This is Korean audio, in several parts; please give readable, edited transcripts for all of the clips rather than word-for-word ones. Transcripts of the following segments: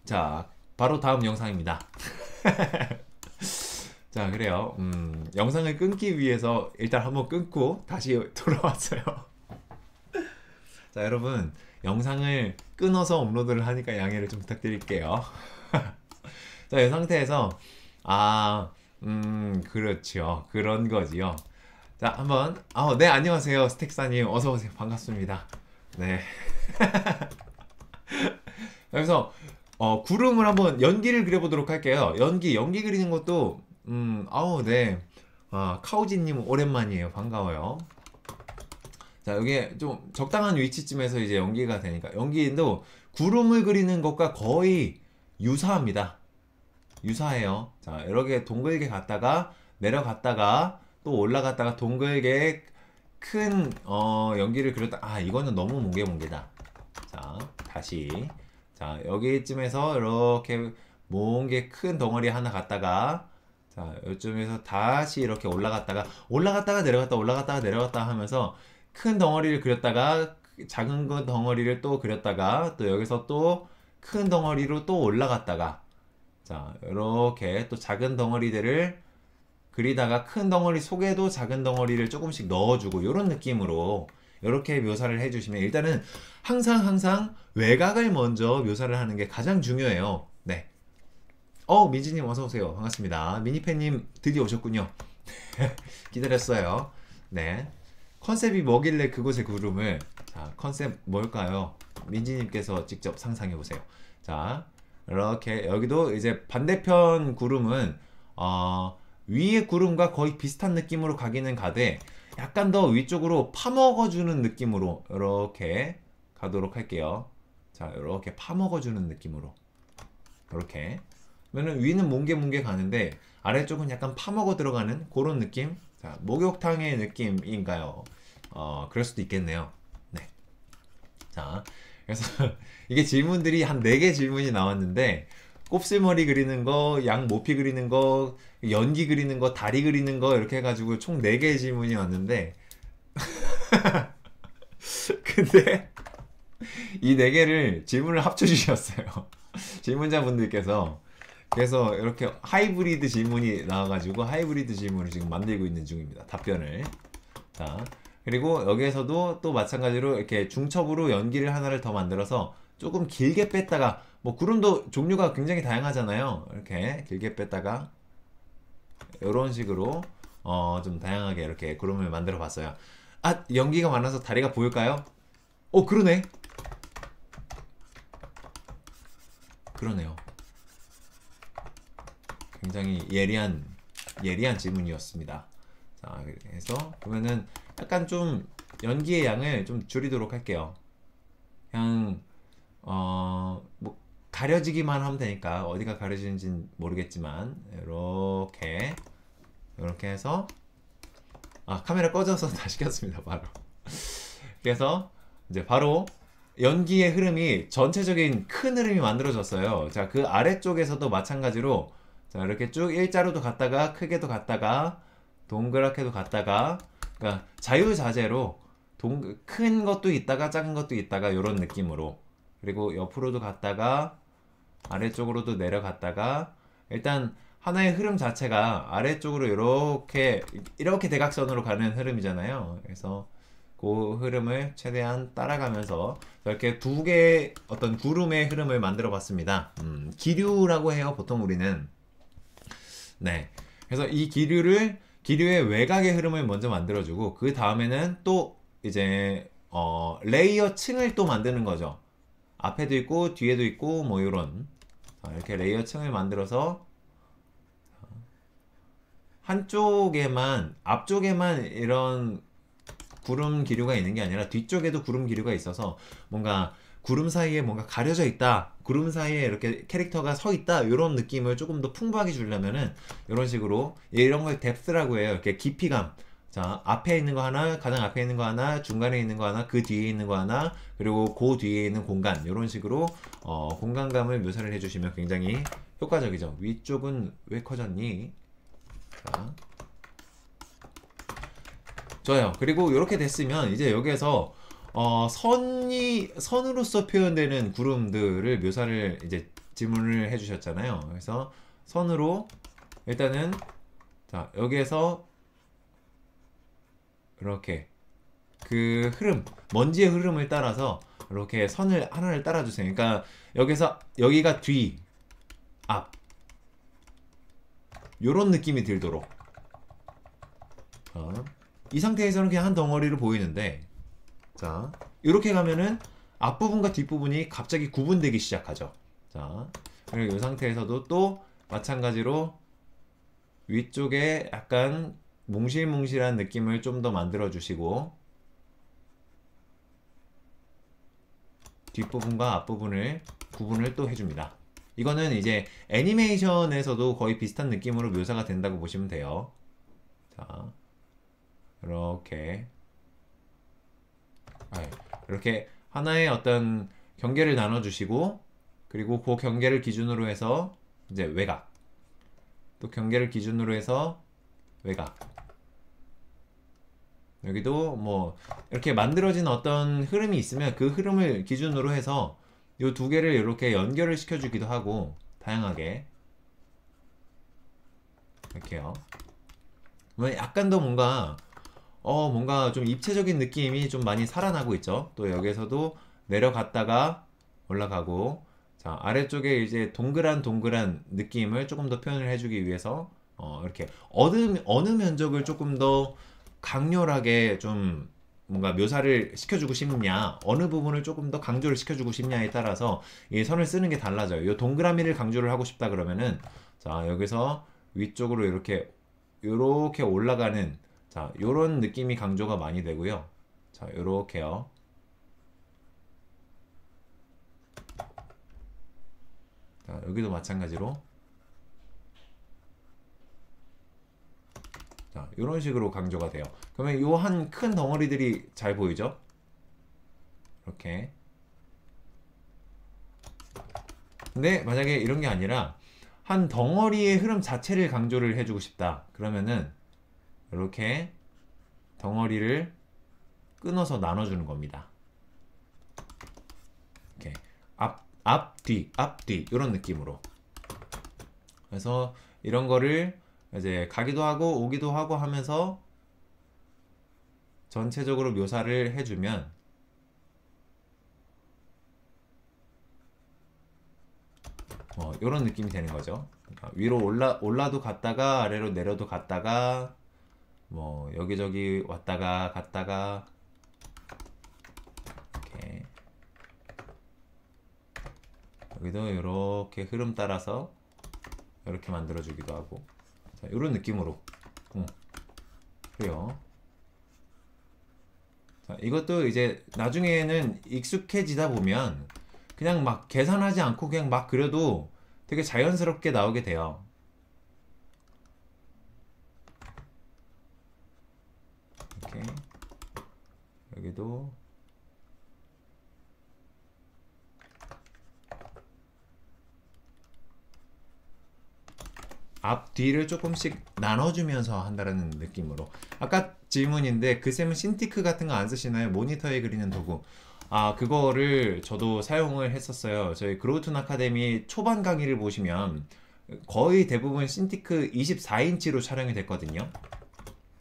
자, 바로 다음 영상입니다. 자, 그래요. 영상을 끊기 위해서 일단 한번 끊고 다시 돌아왔어요. 자, 여러분, 영상을 끊어서 업로드를 하니까 양해를 좀 부탁드릴게요. 자, 이 상태에서, 그렇죠. 그런 거지요. 자, 한번, 네, 안녕하세요. 스택사님. 어서오세요. 반갑습니다. 네. 그래서, 구름을 한번 연기를 그려보도록 할게요. 연기 그리는 것도, 네. 카우지님 오랜만이에요. 반가워요. 자, 여기 좀 적당한 위치쯤에서 이제 연기가 되니까. 연기도 구름을 그리는 것과 거의 유사합니다. 유사해요. 자, 이렇게 동글게 갔다가, 내려갔다가, 또 올라갔다가 동글게 큰, 연기를 그렸다. 이거는 너무 몽개몽개다. 자, 다시. 자, 여기쯤에서 이렇게 몽개 큰 덩어리 하나 갔다가, 자, 요쯤에서 다시 이렇게 올라갔다가 내려갔다, 올라갔다가 내려갔다 하면서 큰 덩어리를 그렸다가, 작은 거 덩어리를 또 그렸다가, 또 여기서 또 큰 덩어리로 또 올라갔다가, 자, 이렇게 또 작은 덩어리들을 그리다가 큰 덩어리 속에도 작은 덩어리를 조금씩 넣어주고, 이런 느낌으로 이렇게 묘사를 해주시면, 일단은 항상 외곽을 먼저 묘사를 하는 게 가장 중요해요. 네. 민지님 어서오세요. 반갑습니다. 미니팬님 드디어 오셨군요. 기다렸어요. 네. 컨셉이 뭐길래 그곳의 구름을, 자, 컨셉 뭘까요? 민지님께서 직접 상상해보세요. 자, 이렇게 여기도 이제 반대편 구름은 위의 구름과 거의 비슷한 느낌으로 가기는 가되 약간 더 위쪽으로 파먹어주는 느낌으로 이렇게 가도록 할게요. 자, 이렇게 파먹어주는 느낌으로 이렇게. 그러면 위는 뭉게뭉게 가는데 아래쪽은 약간 파먹어 들어가는 그런 느낌. 자, 목욕탕의 느낌인가요? 그럴 수도 있겠네요. 네. 자, 그래서 이게 질문들이 한 4개 질문이 나왔는데, 곱슬머리 그리는 거, 양 모피 그리는 거, 연기 그리는 거, 다리 그리는 거 이렇게 해가지고 총 4개의 질문이 왔는데 근데 이 4개를 질문을 합쳐주셨어요. 질문자분들께서. 그래서 이렇게 하이브리드 질문이 나와가지고 하이브리드 질문을 지금 만들고 있는 중입니다. 답변을. 자, 그리고 여기에서도 또 마찬가지로 이렇게 중첩으로 연기를 하나를 더 만들어서 조금 길게 뺐다가, 뭐 구름도 종류가 굉장히 다양하잖아요. 이렇게 길게 뺐다가 이런 식으로 좀 다양하게 이렇게 구름을 만들어 봤어요. 연기가 많아서 다리가 보일까요? 그러네. 그러네요. 굉장히 예리한 질문이었습니다. 자, 그래서 보면은 약간 좀 연기의 양을 좀 줄이도록 할게요. 그냥 뭐 가려지기만 하면 되니까, 어디가 가려지는지는 모르겠지만 이렇게 해서 카메라 꺼져서 다시 켰습니다. 바로. 그래서 이제 바로 연기의 흐름이, 전체적인 큰 흐름이 만들어졌어요. 자, 그 아래쪽에서도 마찬가지로, 자, 이렇게 쭉 일자로도 갔다가 크게도 갔다가 동그랗게도 갔다가, 그러니까 자유자재로 큰 것도 있다가 작은 것도 있다가 이런 느낌으로, 그리고 옆으로도 갔다가 아래쪽으로도 내려갔다가, 일단 하나의 흐름 자체가 아래쪽으로 이렇게 대각선으로 가는 흐름이잖아요. 그래서 그 흐름을 최대한 따라가면서 이렇게 2개의 어떤 구름의 흐름을 만들어 봤습니다. 기류라고 해요, 보통 우리는. 네. 그래서 이 기류의 외곽의 흐름을 먼저 만들어주고, 그 다음에는 또 이제 레이어 층을 또 만드는 거죠. 앞에도 있고 뒤에도 있고 뭐 이런, 이렇게 레이어 층을 만들어서 앞쪽에만 이런 구름 기류가 있는 게 아니라 뒤쪽에도 구름 기류가 있어서, 뭔가 구름 사이에 뭔가 가려져 있다, 구름 사이에 이렇게 캐릭터가 서 있다, 이런 느낌을 조금 더 풍부하게 주려면은 이런 식으로, 이런 걸 뎁스라고 해요. 이렇게 깊이감. 자, 앞에 있는 거 하나, 가장 앞에 있는 거 하나, 중간에 있는 거 하나, 그 뒤에 있는 거 하나, 그리고 그 뒤에 있는 공간, 이런 식으로 공간감을 묘사를 해주시면 굉장히 효과적이죠. 위쪽은 왜 커졌니? 자, 좋아요. 그리고 이렇게 됐으면 이제 여기에서 선으로서 표현되는 구름들을 묘사를 이제 질문을 해주셨잖아요. 그래서 선으로 일단은 자 여기에서 이렇게 그 흐름, 먼지의 흐름을 따라서 이렇게 선을 하나를 따라주세요. 그러니까 여기서 여기가 뒤, 앞 요런 느낌이 들도록 이 상태에서는 그냥 한 덩어리로 보이는데 자 이렇게 가면은 앞부분과 뒷부분이 갑자기 구분되기 시작하죠. 자 그리고 이 상태에서도 또 마찬가지로 위쪽에 약간 몽실몽실한 느낌을 좀 더 만들어 주시고 뒷부분과 앞부분을 구분을 또 해줍니다. 이거는 이제 애니메이션에서도 거의 비슷한 느낌으로 묘사가 된다고 보시면 돼요. 자 이렇게 하나의 어떤 경계를 나눠 주시고 그리고 그 경계를 기준으로 해서 이제 외곽 또 경계를 기준으로 해서 외곽 여기도 뭐 이렇게 만들어진 어떤 흐름이 있으면 그 흐름을 기준으로 해서 이 두 개를 이렇게 연결을 시켜주기도 하고 다양하게 이렇게요. 약간 더 뭔가 좀 입체적인 느낌이 좀 많이 살아나고 있죠. 또 여기서도 내려갔다가 올라가고 자 아래쪽에 이제 동그란 느낌을 조금 더 표현을 해주기 위해서 이렇게 어느 면적을 조금 더 강렬하게 좀 뭔가 묘사를 시켜주고 싶냐 어느 부분을 조금 더 강조를 시켜주고 싶냐에 따라서 이 선을 쓰는 게 달라져요. 이 동그라미를 강조를 하고 싶다 그러면은 자 여기서 위쪽으로 이렇게 올라가는 자 요런 느낌이 강조가 많이 되고요. 자 요렇게요. 자 여기도 마찬가지로 자 이런 식으로 강조가 돼요. 그러면 요 한 큰 덩어리들이 잘 보이죠? 이렇게. 근데 만약에 이런 게 아니라 한 덩어리의 흐름 자체를 강조를 해주고 싶다 그러면은 이렇게 덩어리를 끊어서 나눠주는 겁니다. 이렇게 앞, 뒤 이런 느낌으로. 그래서 이런 거를 이제 가기도 하고 오기도 하고 하면서 전체적으로 묘사를 해주면 이런 느낌이 되는 거죠. 그러니까 위로 올라도 갔다가 아래로 내려도 갔다가 뭐 여기저기 왔다가 갔다가 이렇게 여기도 이렇게 흐름 따라서 이렇게 만들어 주기도 하고 자, 이런 느낌으로 그래요. 자, 이것도 이제 나중에는 익숙해지다 보면 그냥 막 계산하지 않고 그냥 막 그려도 되게 자연스럽게 나오게 돼요. 이렇게 여기도 앞, 뒤를 조금씩 나눠주면서 한다는 느낌으로. 아까 질문인데 그 쌤은 신티크 같은 거 안 쓰시나요? 모니터에 그리는 도구. 그거를 저도 사용을 했었어요. 저희 그로우툰 아카데미 초반 강의를 보시면 거의 대부분 신티크 24인치로 촬영이 됐거든요.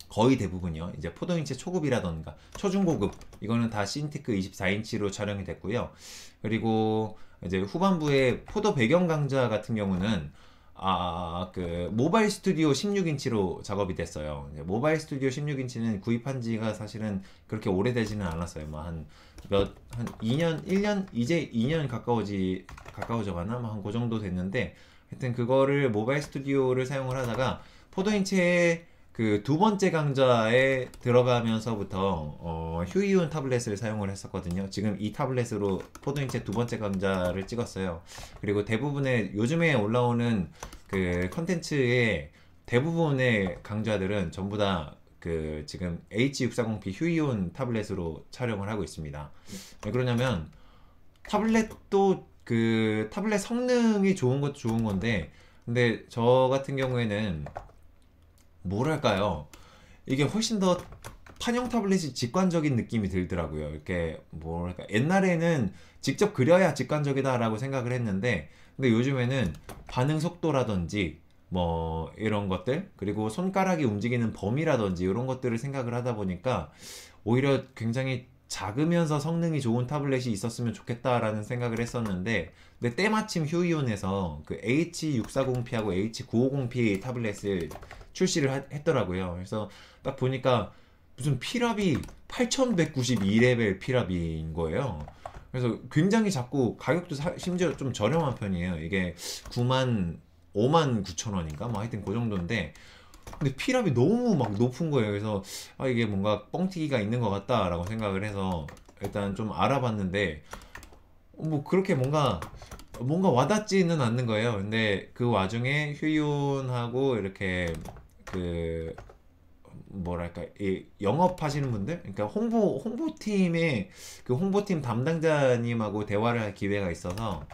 거의 대부분이요. 이제 포도인치 초급이라던가 초중고급 이거는 다 신티크 24인치로 촬영이 됐고요. 그리고 이제 후반부에 포도 배경 강좌 같은 경우는 그 모바일 스튜디오 16인치로 작업이 됐어요. 모바일 스튜디오 16인치는 구입한 지가 사실은 그렇게 오래되지는 않았어요. 한 2년, 1년, 이제 2년 가까워져 가나? 한 그 정도 됐는데, 하여튼 그거를 모바일 스튜디오를 사용을 하다가, 포도인체의 그 두 번째 강좌에 들어가면서부터, 휴이온 타블렛을 사용을 했었거든요. 지금 이 타블렛으로 포도인체 두 번째 강좌를 찍었어요. 그리고 대부분의, 요즘에 올라오는 그 컨텐츠의 대부분의 강좌들은 전부 다 그 지금 H640p 휴이온 타블렛으로 촬영을 하고 있습니다. 왜 그러냐면 타블렛도 그 타블렛 성능이 좋은 것도 좋은 건데 근데 저 같은 경우에는 뭐랄까요 이게 훨씬 더 판형 타블렛이 직관적인 느낌이 들더라고요. 이렇게 뭐랄까 옛날에는 직접 그려야 직관적이다라고 생각을 했는데 근데 요즘에는 반응 속도라든지 뭐 이런 것들 그리고 손가락이 움직이는 범위라든지 이런 것들을 생각을 하다 보니까 오히려 굉장히 작으면서 성능이 좋은 타블렛이 있었으면 좋겠다라는 생각을 했었는데 근데 때마침 휴이온에서 그 H640p하고 H950p 타블렛을 출시를 했더라고요. 그래서 딱 보니까 무슨 피랍이 8192레벨 피랍인 거예요. 그래서 굉장히 작고 가격도 심지어 좀 저렴한 편이에요. 이게 5만 9천 원인가? 뭐 하여튼 그 정도인데 근데 피랍이 너무 막 높은 거예요. 그래서 아 이게 뭔가 뻥튀기가 있는 것 같다라고 생각을 해서 일단 좀 알아봤는데 뭐 그렇게 뭔가 와닿지는 않는 거예요. 근데 그 와중에 휴이온하고 이렇게 그 뭐랄까 이 영업하시는 분들 그러니까 홍보팀의 그 홍보팀 담당자님하고 대화를 할 기회가 있어서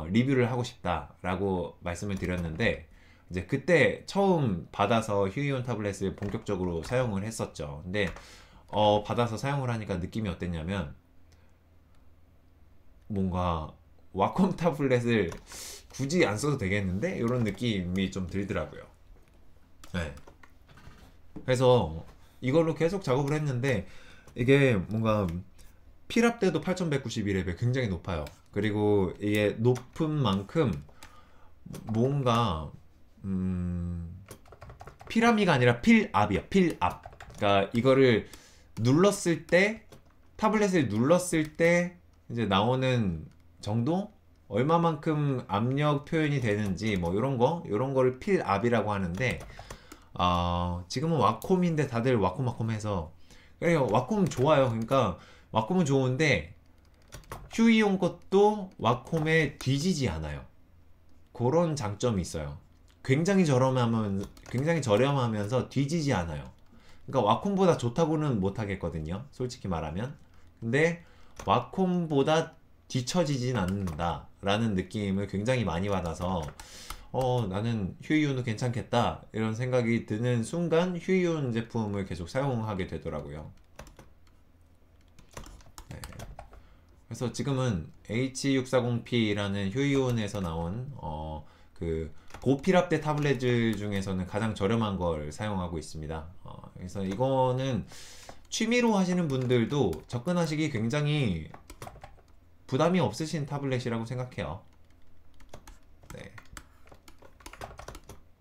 리뷰를 하고 싶다라고 말씀을 드렸는데 이제 그때 처음 받아서 휴이온 타블렛을 본격적으로 사용을 했었죠. 근데 받아서 사용을 하니까 느낌이 어땠냐면 뭔가 와콤 타블렛을 굳이 안 써도 되겠는데 이런 느낌이 좀 들더라고요. 네. 그래서 이걸로 계속 작업을 했는데 이게 뭔가 필압대도 8192레벨 굉장히 높아요. 그리고 이게 높은 만큼 뭔가 필압이가 아니라 필압이야. 필압. 그러니까 이거를 눌렀을 때 타블렛을 눌렀을 때 이제 나오는 정도 얼마만큼 압력 표현이 되는지 뭐 이런 거를 필압이라고 하는데 지금은 와콤인데 다들 와콤해서 그래요. 와콤 좋아요. 그러니까 와콤은 좋은데 휴이온 것도 와콤에 뒤지지 않아요. 그런 장점이 있어요. 굉장히 저렴하면서 뒤지지 않아요. 그러니까 와콤보다 좋다고는 못 하겠거든요. 솔직히 말하면. 근데 와콤보다 뒤처지진 않는다라는 느낌을 굉장히 많이 받아서 나는 휴이온도 괜찮겠다 이런 생각이 드는 순간 휴이온 제품을 계속 사용하게 되더라고요. 네. 그래서 지금은 H640p라는 휴이온에서 나온 그 고필압대 타블렛 중에서는 가장 저렴한 걸 사용하고 있습니다. 그래서 이거는 취미로 하시는 분들도 접근하시기 굉장히 부담이 없으신 타블렛이라고 생각해요. 네.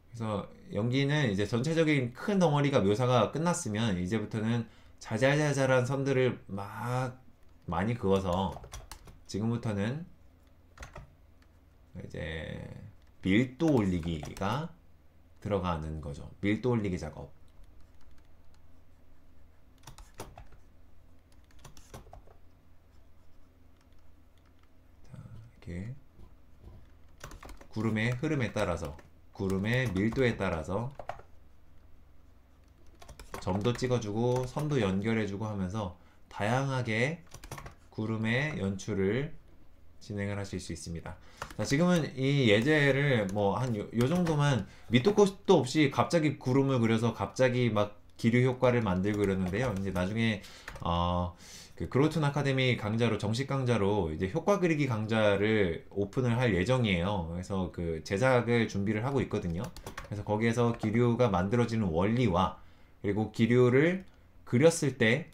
그래서 연기는 이제 전체적인 큰 덩어리가 묘사가 끝났으면 이제부터는 자잘자잘한 선들을 막 많이 그어서 지금부터는 이제 밀도 올리기가 들어가는 거죠. 밀도 올리기 작업. 자, 이렇게 구름의 흐름에 따라서 구름의 밀도에 따라서 점도 찍어주고 선도 연결해주고 하면서 다양하게 구름의 연출을 진행을 하실 수 있습니다. 자, 지금은 이 예제를 뭐 한 요 정도만 밑도 끝도 없이 갑자기 구름을 그려서 갑자기 막 기류 효과를 만들고 이러는데요. 이제 나중에 그 그로톤 아카데미 강좌로 정식 강좌로 이제 효과 그리기 강좌를 오픈을 할 예정이에요. 그래서 그 제작을 준비를 하고 있거든요. 그래서 거기에서 기류가 만들어지는 원리와 그리고 기류를 그렸을 때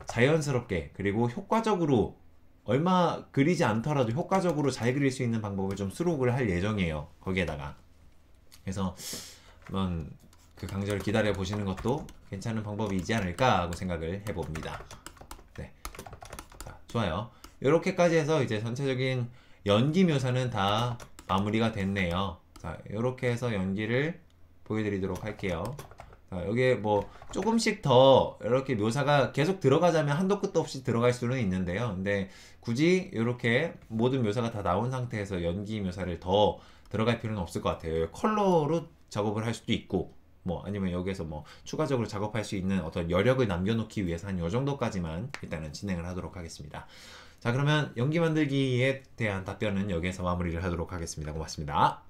자연스럽게 그리고 효과적으로 얼마 그리지 않더라도 효과적으로 잘 그릴 수 있는 방법을 좀 수록을 할 예정이에요. 거기에다가. 그래서 한번 그 강좌를 기다려 보시는 것도 괜찮은 방법이지 않을까 하고 생각을 해봅니다. 네. 자, 좋아요. 이렇게까지 해서 이제 전체적인 연기 묘사는 다 마무리가 됐네요. 자, 이렇게 해서 연기를 보여드리도록 할게요. 자, 여기에 뭐 조금씩 더 이렇게 묘사가 계속 들어가자면 한도 끝도 없이 들어갈 수는 있는데요. 근데 굳이 이렇게 모든 묘사가 다 나온 상태에서 연기 묘사를 더 들어갈 필요는 없을 것 같아요. 컬러로 작업을 할 수도 있고 뭐 아니면 여기에서 뭐 추가적으로 작업할 수 있는 어떤 여력을 남겨놓기 위해서 한 요 정도까지만 일단은 진행을 하도록 하겠습니다. 자, 그러면 연기 만들기에 대한 답변은 여기에서 마무리를 하도록 하겠습니다. 고맙습니다.